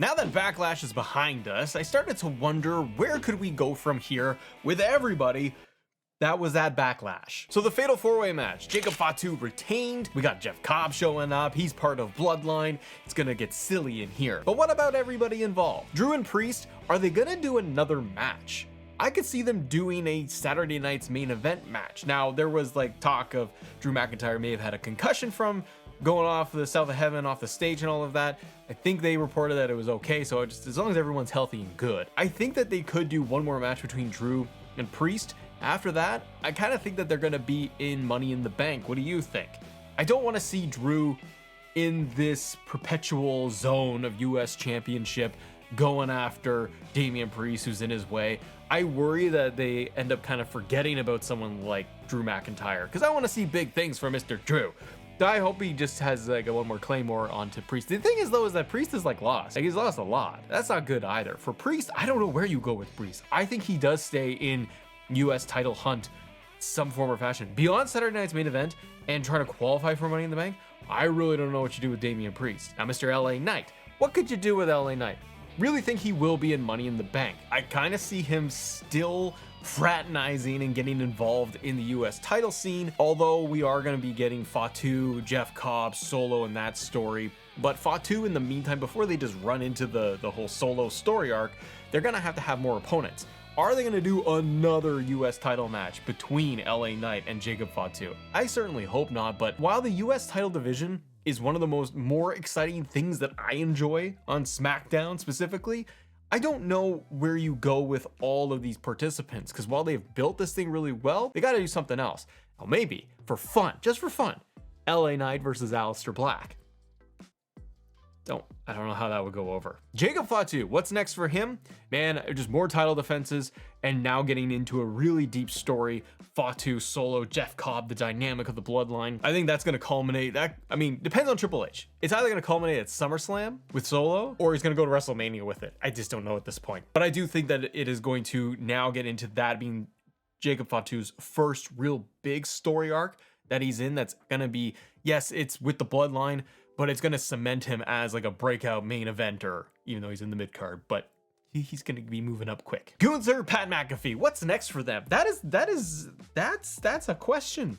Now that Backlash is behind us, I started to wonder where could we go from here with everybody that was at Backlash. So the Fatal 4-Way match, Jacob Fatu retained, we got Jeff Cobb showing up, he's part of Bloodline, it's gonna get silly in here. But what about everybody involved? Drew and Priest, are they gonna do another match? I could see them doing a Saturday night's main event match. Now, there was like talk of Drew McIntyre may have had a concussion from going off the South of Heaven, off the stage and all of that. I think they reported that it was okay, so just as long as everyone's healthy and good. I think that they could do one more match between Drew and Priest. After that, I kind of think that they're gonna be in Money in the Bank. What do you think? I don't want to see Drew in this perpetual zone of US Championship going after Damian Priest, who's in his way. I worry that they end up kind of forgetting about someone like Drew McIntyre, because I want to see big things from Mr. Drew. I hope he just has like a one more Claymore onto Priest. The thing is though, is that Priest is like lost. Like he's lost a lot. That's not good either. For Priest, I don't know where you go with Priest. I think he does stay in US title hunt some form or fashion. Beyond Saturday night's main event and trying to qualify for Money in the Bank, I really don't know what you do with Damian Priest. Now, Mr. LA Knight, what could you do with LA Knight? Really think he will be in Money in the Bank. I kind of see him still fraternizing and getting involved in the US title scene, although we are going to be getting Fatu, Jeff Cobb, Solo in that story. But Fatu, in the meantime, before they just run into the whole Solo story arc, they're going to have more opponents. Are they going to do another US title match between LA Knight and Jacob Fatu? I certainly hope not, but while the US title division is one of the more exciting things that I enjoy on SmackDown specifically, I don't know where you go with all of these participants, because while they've built this thing really well, they got to do something else. Now maybe, for fun, just for fun, LA Knight versus Aleister Black. I don't know how that would go over. Jacob Fatu, what's next for him? Man, just more title defenses and now getting into a really deep story. Fatu, Solo, Jeff Cobb, the dynamic of the bloodline. I think that's going to culminate. Depends on Triple H. It's either going to culminate at SummerSlam with Solo or he's going to go to WrestleMania with it. I just don't know at this point. But I do think that it is going to now get into that being Jacob Fatu's first real big story arc that he's in. That's going to be, yes, it's with the bloodline, but it's going to cement him as like a breakout main eventer, even though he's in the mid card, but he's going to be moving up quick. Gunther, Pat McAfee, what's next for them? That's a question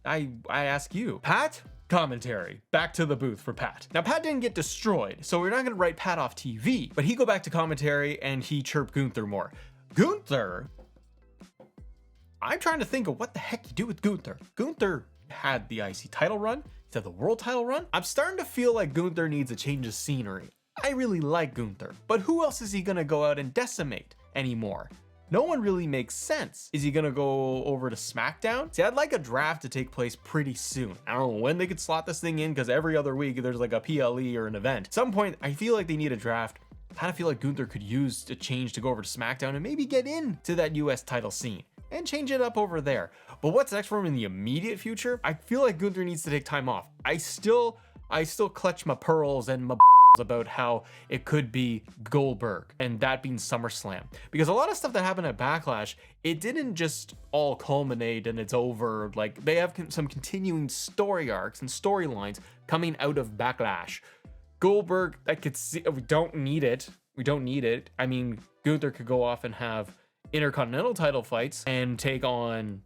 I ask you. Pat, commentary, back to the booth for Pat. Now, Pat didn't get destroyed, so we're not going to write Pat off TV, but he go back to commentary and he chirped Gunther more. Gunther, I'm trying to think of what the heck you do with Gunther. Gunther had the IC title run. He's had the world title run. I'm starting to feel like Gunther needs a change of scenery. I really like Gunther, but who else is he gonna go out and decimate anymore? No one really makes sense. Is he gonna go over to SmackDown? See, I'd like a draft to take place pretty soon. I don't know when they could slot this thing in, because every other week there's like a PLE or an event. At some point, I feel like they need a draft. I kind of feel like Gunther could use a change to go over to SmackDown and maybe get into that US title scene and change it up over there. But what's next for him in the immediate future? I feel like Gunther needs to take time off. I still clutch my pearls and my about how it could be Goldberg and that being SummerSlam, because a lot of stuff that happened at Backlash, it didn't just all culminate and it's over. Like, they have some continuing story arcs and storylines coming out of Backlash. Goldberg, I could see, we don't need it. I mean, Gunther could go off and have Intercontinental title fights and take on,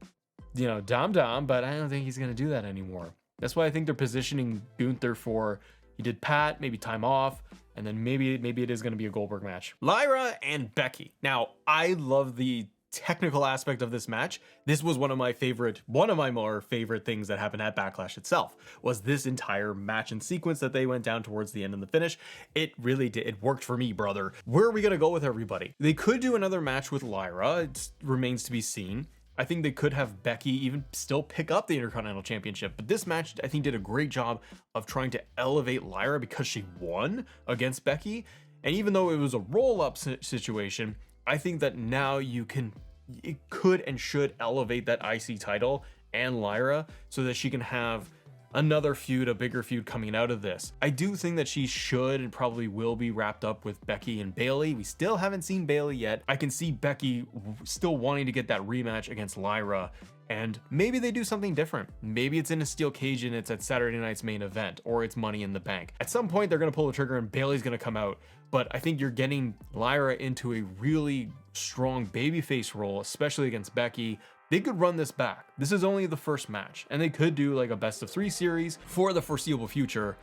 Dom Dom, but I don't think he's going to do that anymore. That's why I think they're positioning Gunther for, he did Pat, maybe time off, and then maybe it is going to be a Goldberg match. Lyra and Becky. Now, I love the technical aspect of this match. This was one of my more favorite things that happened at Backlash itself, was this entire match and sequence that they went down towards the end and the finish. It really did. It worked for me, brother. Where are we going to go with everybody? They could do another match with Lyra. It remains to be seen. I think they could have Becky even still pick up the Intercontinental Championship, but this match, I think, did a great job of trying to elevate Lyra because she won against Becky. And even though it was a roll-up situation, I think that now it could and should elevate that IC title and Lyra so that she can have another feud, a bigger feud coming out of this. I do think that she should and probably will be wrapped up with Becky and Bayley. We still haven't seen Bayley yet. I can see Becky still wanting to get that rematch against Lyra, and maybe they do something different. Maybe it's in a steel cage and it's at Saturday night's main event, or it's Money in the Bank. At some point, they're going to pull the trigger and Bayley's going to come out but I think you're getting Lyra into a really strong babyface role, especially against Becky. They could run this back. This is only the first match, and they could do like a best of 3 series for the foreseeable future.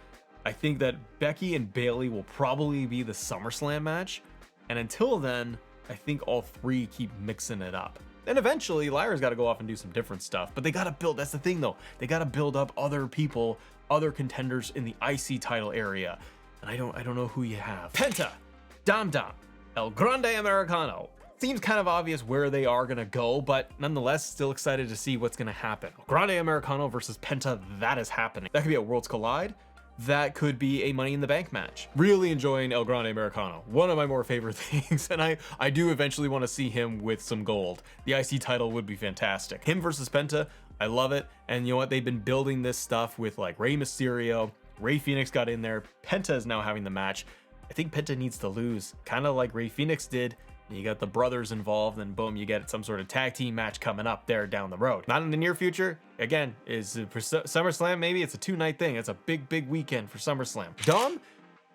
I think that Becky and Bayley will probably be the SummerSlam match, and until then, I think all 3 keep mixing it up. And eventually, Lyra's got to go off and do some different stuff, but they got to build, that's the thing though, they got to build up other people, other contenders in the IC title area, and I don't know who you have. Penta, Dom Dom, El Grande Americano. Seems kind of obvious where they are gonna go, but nonetheless, still excited to see what's gonna happen. El Grande Americano versus Penta, that is happening. That could be a Worlds Collide. That could be a Money in the Bank match. Really enjoying El Grande Americano. One of my more favorite things, and I do eventually want to see him with some gold. The IC title would be fantastic. Him versus Penta, I love it. And you know what? They've been building this stuff with like Rey Mysterio. Rey Fenix got in there. Penta is now having the match. I think Penta needs to lose, kind of like Rey Fenix did. You got the brothers involved, and boom, you get some sort of tag team match coming up there down the road. Not in the near future. Again, is for SummerSlam, maybe it's a 2-night thing. It's a big weekend for SummerSlam. Dom,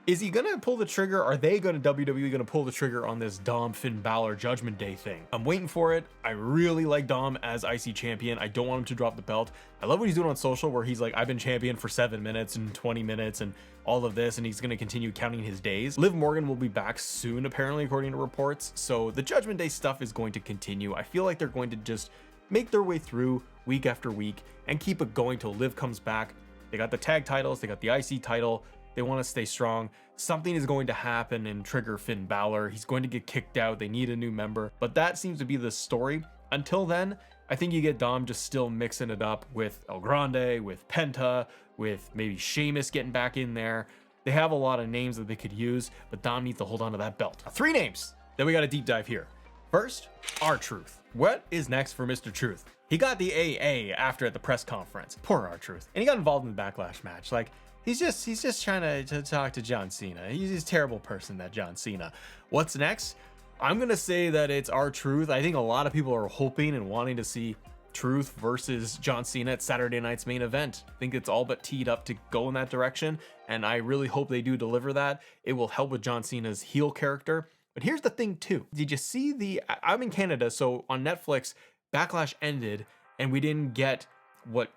is he gonna pull the trigger? Are they gonna, WWE gonna pull the trigger on this Dom Finn Balor Judgment Day thing? I'm waiting for it. I really like Dom as IC champion. I don't want him to drop the belt. I love what he's doing on social, where he's like, I've been champion for 7 minutes and 20 minutes and all of this, and he's gonna continue counting his days. Liv Morgan will be back soon, apparently, according to reports. So the Judgment Day stuff is going to continue. I feel like they're going to just make their way through week after week and keep it going till Liv comes back. They got the tag titles, they got the IC title. They want to stay strong. Something is going to happen and trigger Finn Balor. He's going to get kicked out. They need a new member. But that seems to be the story. Until then, I think you get Dom just still mixing it up with El Grande, with Penta, with maybe Sheamus getting back in there. They have a lot of names that they could use, but Dom needs to hold on to that belt. 3 names that we got to deep dive here. First, R-Truth. What is next for Mr. Truth? He got the AA after at the press conference. Poor R-Truth. And he got involved in the Backlash match. Like, he's just trying to talk to John Cena. He's a terrible person, that John Cena. What's next? I'm gonna say that it's R-Truth. I think a lot of people are hoping and wanting to see Truth versus John Cena at Saturday night's main event. I think it's all but teed up to go in that direction, and I really hope they do deliver that. It will help with John Cena's heel character. But here's the thing too. Did you see I'm in Canada, so on Netflix, Backlash ended, and we didn't get what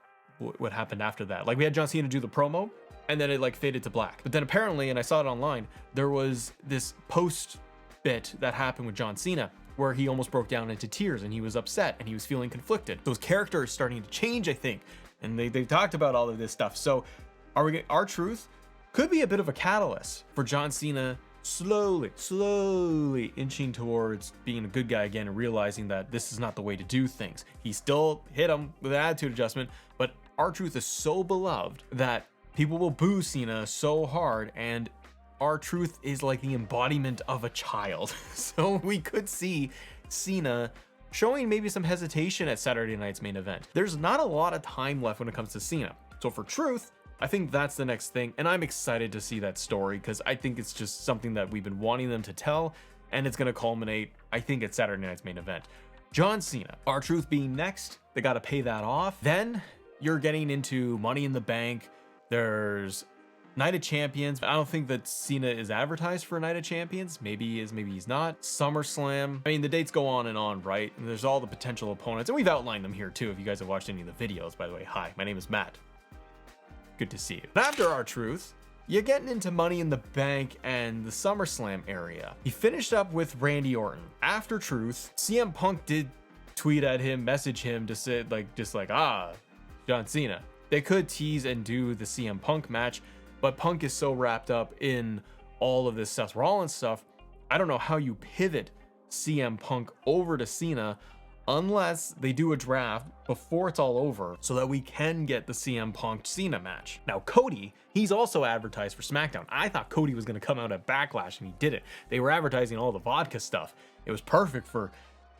happened after that. Like, we had John Cena do the promo, and then it like faded to black. But then apparently, and I saw it online, there was this post bit that happened with John Cena where he almost broke down into tears and he was upset and he was feeling conflicted. Those characters starting to change, I think, and they talked about all of this stuff. So R-Truth could be a bit of a catalyst for John Cena slowly inching towards being a good guy again and realizing that this is not the way to do things. He still hit him with an attitude adjustment, but R-Truth is so beloved that people will boo Cena so hard, and R-Truth is like the embodiment of a child. So we could see Cena showing maybe some hesitation at Saturday night's main event. There's not a lot of time left when it comes to Cena. So for Truth, I think that's the next thing, and I'm excited to see that story because I think it's just something that we've been wanting them to tell, and it's going to culminate, I think, at Saturday night's main event. John Cena, R-Truth being next, they got to pay that off. Then you're getting into Money in the Bank. There's Night of Champions. I don't think that Cena is advertised for Night of Champions. Maybe he is, maybe he's not. SummerSlam. I mean, the dates go on, right? And there's all the potential opponents, and we've outlined them here too. If you guys have watched any of the videos, by the way, hi, my name is Matt. Good to see you. After R-Truth, you're getting into Money in the Bank and the SummerSlam area. He finished up with Randy Orton. After Truth, CM Punk did tweet at him, message him to say John Cena. They could tease and do the CM Punk match, but Punk is so wrapped up in all of this Seth Rollins stuff. I don't know how you pivot CM Punk over to Cena unless they do a draft before it's all over so that we can get the CM Punk Cena match. Now, Cody, he's also advertised for SmackDown. I thought Cody was going to come out at Backlash, and he did it. They were advertising all the vodka stuff. It was perfect for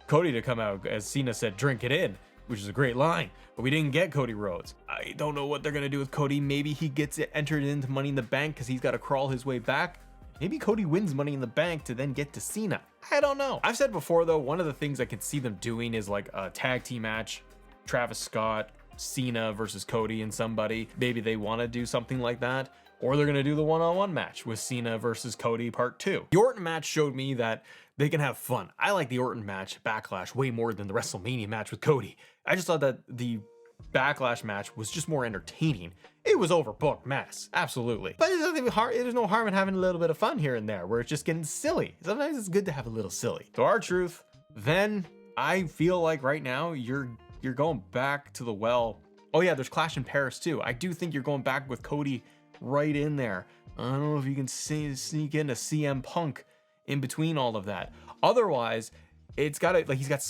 Cody to come out, as Cena said, drink it in, which is a great line, but we didn't get Cody Rhodes. I don't know what they're going to do with Cody. Maybe he gets it entered into Money in the Bank because he's got to crawl his way back. Maybe Cody wins Money in the Bank to then get to Cena. I don't know. I've said before, though, one of the things I can see them doing is like a tag team match, Travis Scott, Cena versus Cody and somebody. Maybe they want to do something like that. or they're gonna do the one-on-one match with Cena versus Cody part 2. The Orton match showed me that they can have fun. I like the Orton match, Backlash, way more than the WrestleMania match with Cody. I just thought that the Backlash match was just more entertaining. It was overbooked mess, absolutely. But there's no harm in having a little bit of fun here and there where it's just getting silly. Sometimes it's good to have a little silly. So R-Truth, then I feel like right now you're going back to the well. Oh yeah, there's Clash in Paris too. I do think you're going back with Cody right in there. I don't know if you can sneak in a CM Punk in between all of that. Otherwise, it's got he's got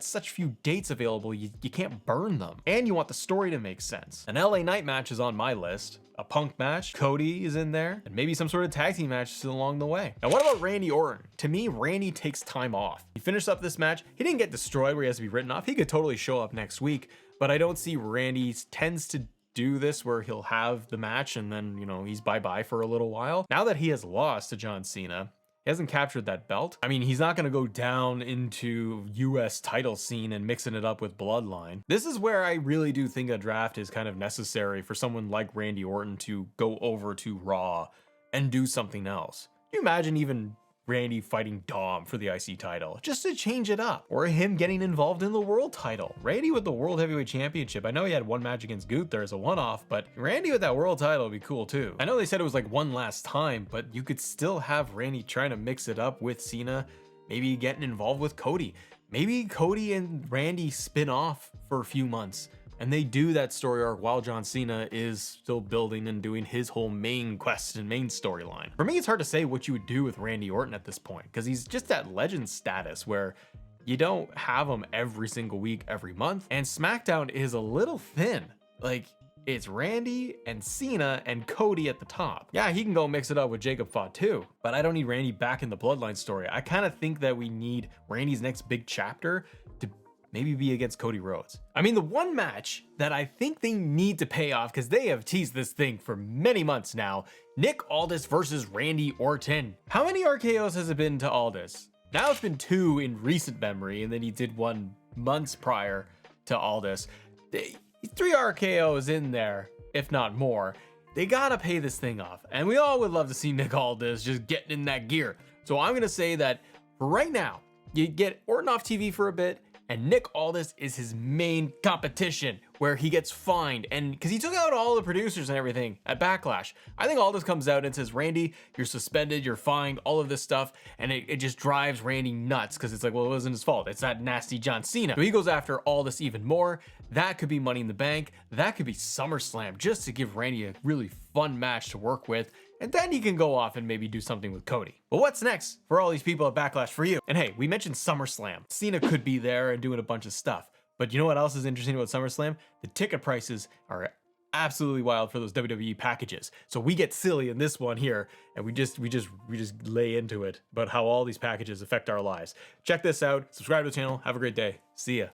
such few dates available, you can't burn them. And you want the story to make sense. An LA Knight match is on my list. A Punk match, Cody is in there, and maybe some sort of tag team match along the way. Now, what about Randy Orton? To me, Randy takes time off. He finished up this match. He didn't get destroyed where he has to be written off. He could totally show up next week, but I don't see Randy tends to do this where he'll have the match and then, he's bye-bye for a little while. Now that he has lost to John Cena, he hasn't captured that belt. I mean, he's not going to go down into US title scene and mixing it up with Bloodline. This is where I really do think a draft is kind of necessary for someone like Randy Orton to go over to Raw and do something else. Can you imagine even Randy fighting Dom for the IC title, just to change it up, or him getting involved in the world title. Randy with the World Heavyweight Championship. I know he had one match against Gunther as a one-off, but Randy with that world title would be cool too. I know they said it was like one last time, but you could still have Randy trying to mix it up with Cena, maybe getting involved with Cody. Maybe Cody and Randy spin off for a few months and they do that story arc while John Cena is still building and doing his whole main quest and main storyline. For me, it's hard to say what you would do with Randy Orton at this point, because he's just at legend status where you don't have him every single week, every month, and SmackDown is a little thin. Like, it's Randy and Cena and Cody at the top. Yeah, he can go mix it up with Jacob Fatu, but I don't need Randy back in the Bloodline story. I kind of think that we need Randy's next big chapter to maybe be against Cody Rhodes. I mean, the one match that I think they need to pay off, because they have teased this thing for many months now, Nick Aldis versus Randy Orton. How many RKOs has it been to Aldis? Now it's been 2 in recent memory, and then he did 1 months prior to Aldis. 3 RKOs in there, if not more. They gotta pay this thing off, and we all would love to see Nick Aldis just getting in that gear. So I'm gonna say that for right now, you get Orton off TV for a bit, and Nick Aldis is his main competition, where he gets fined, and because he took out all the producers and everything at Backlash. I think Aldis comes out and says, Randy, you're suspended, you're fined, all of this stuff, and it just drives Randy nuts, because it's like, well, it wasn't his fault, it's that nasty John Cena. So he goes after Aldis even more. That could be Money in the Bank, that could be SummerSlam, just to give Randy a really fun match to work with, and then he can go off and maybe do something with Cody. But what's next for all these people at Backlash for you? And hey, we mentioned SummerSlam. Cena could be there and doing a bunch of stuff. But you know what else is interesting about SummerSlam? The ticket prices are absolutely wild for those WWE packages. So we get silly in this one here, and we just lay into it about how all these packages affect our lives. Check this out, subscribe to the channel, have a great day. See ya.